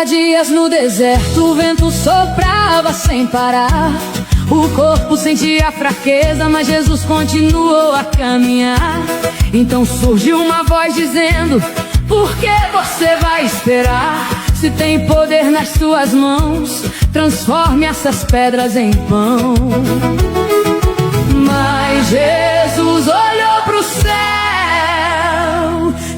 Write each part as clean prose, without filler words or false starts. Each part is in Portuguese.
Dias no deserto, o vento soprava sem parar. O corpo sentia fraqueza, mas Jesus continuou a caminhar. Então surgiu uma voz dizendo: por que você vai esperar? Se tem poder nas suas mãos, transforme essas pedras em pão. Mas Jesus olhou pro céu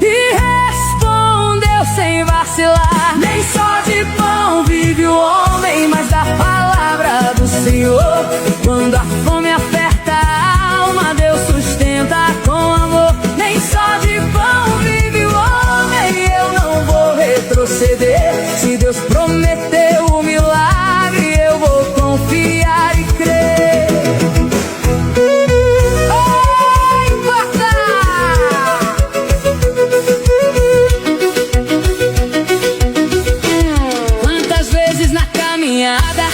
e respondeu sem vacilar: nem só de pão vive o homem, mas da palavra do Senhor. Quando a fome aperta a alma, Deus sustenta com amor. Nem só de pão vive o homem, eu não vou retroceder. Se Deus prometeu o milagre, eu vou confiar e crer. Quantas vezes na caminhada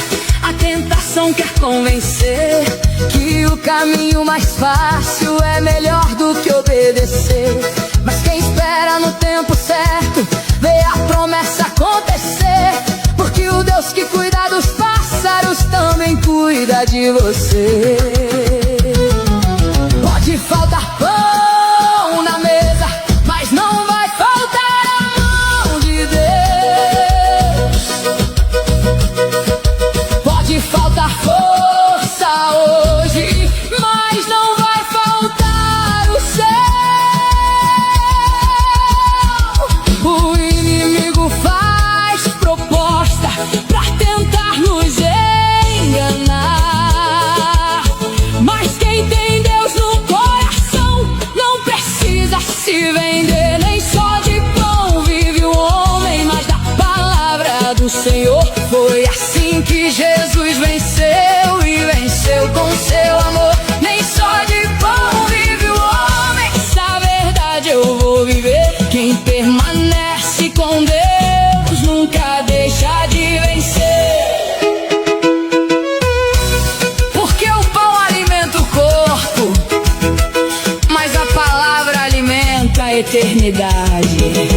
a tentação quer convencer que o caminho mais fácil é melhor do que obedecer. Mas quem espera no tempo certo vê a promessa acontecer, porque o Deus que cuida dos pássaros também cuida de você. Pode faltar pão na mesa, mas não vai faltar a mão de Deus. Pode faltar força hoje, mas não vai faltar o céu. O inimigo faz proposta pra tentar nos enganar, mas quem tem Deus no coração não precisa se vender. Nem só de pão vive o homem, mas da palavra do Senhor. Foi assim que Jesus venceu e venceu com seu amor. Nem só de pão vive o homem, essa verdade eu vou viver. Quem permanece com Deus nunca deixa de vencer. Porque o pão alimenta o corpo, mas a palavra alimenta a eternidade.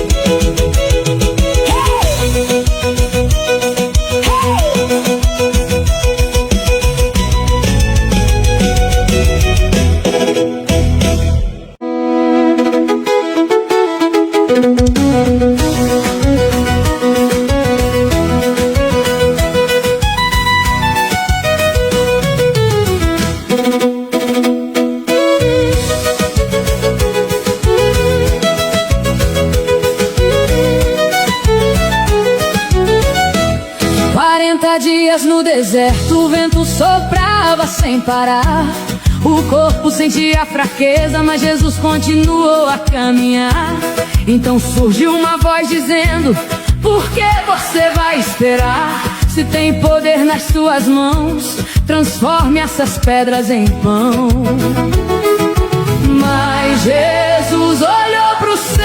Dias no deserto, o vento soprava sem parar. O corpo sentia fraqueza, mas Jesus continuou a caminhar. Então surgiu uma voz dizendo: por que você vai esperar? Se tem poder nas suas mãos, transforme essas pedras em pão. Mas Jesus olhou pro céu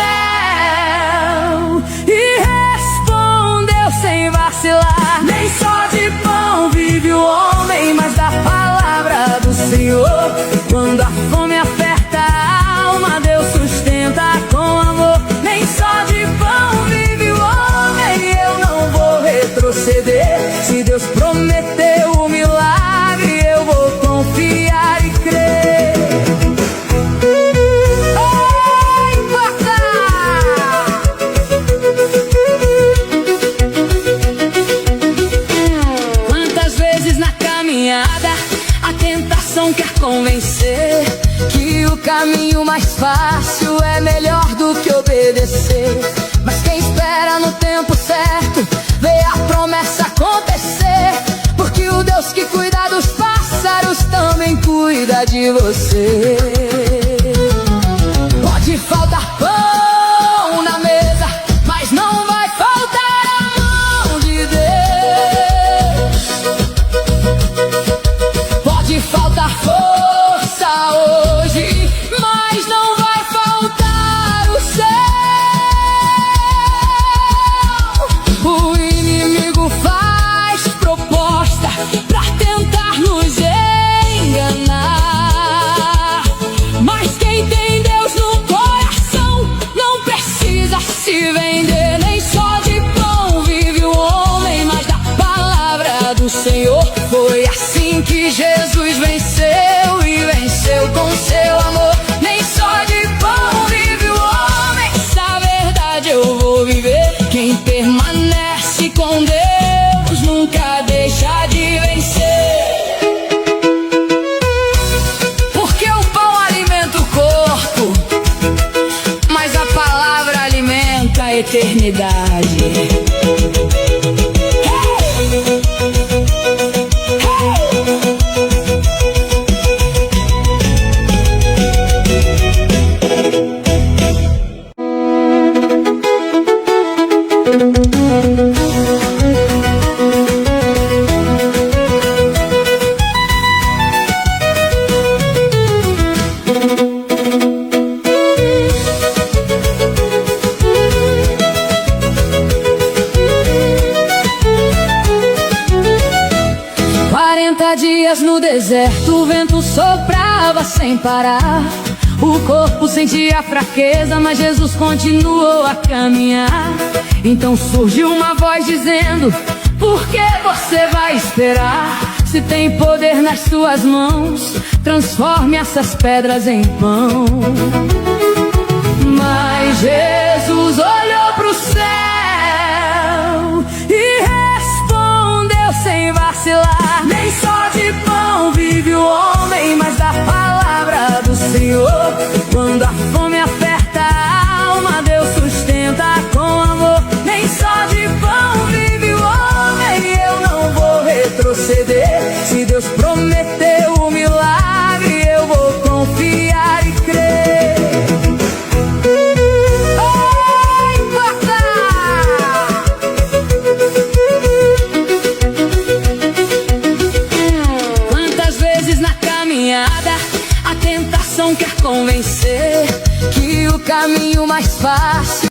e respondeu sem vacilar: nem só de pão vive o homem, mas da palavra do Senhor. Quando a fome aperta a alma, Deus sustenta com amor. Nem só de pão vive o homem, eu não vou retroceder. Se Deus prometeu o milagre, eu vou confiar e crer. A tentação quer convencer que o caminho mais fácil é melhor do que obedecer. Mas quem espera no tempo certo vê a promessa acontecer, porque o Deus que cuida dos pássaros também cuida de você. Pode faltar pão na mesa, mas não vai faltar a mão de Deus. Pode faltar força hoje, mas não vai faltar eternidade. Dias no deserto, o vento soprava sem parar. O corpo sentia fraqueza, mas Jesus continuou a caminhar. Então surgiu uma voz dizendo: por que você vai esperar? Se tem poder nas suas mãos, transforme essas pedras em pão. Mas Jesus olhou pro céu e respondeu sem vacilar: nem só de pão vive o homem, mas da palavra do Senhor. Quando a fome aperta a alma, Deus sustenta com amor. Nem só de pão vive o homem, eu não vou retroceder. Se Deus prometeu o milagre, eu vou confiar e crer. A tentação quer convencer que o caminho mais fácil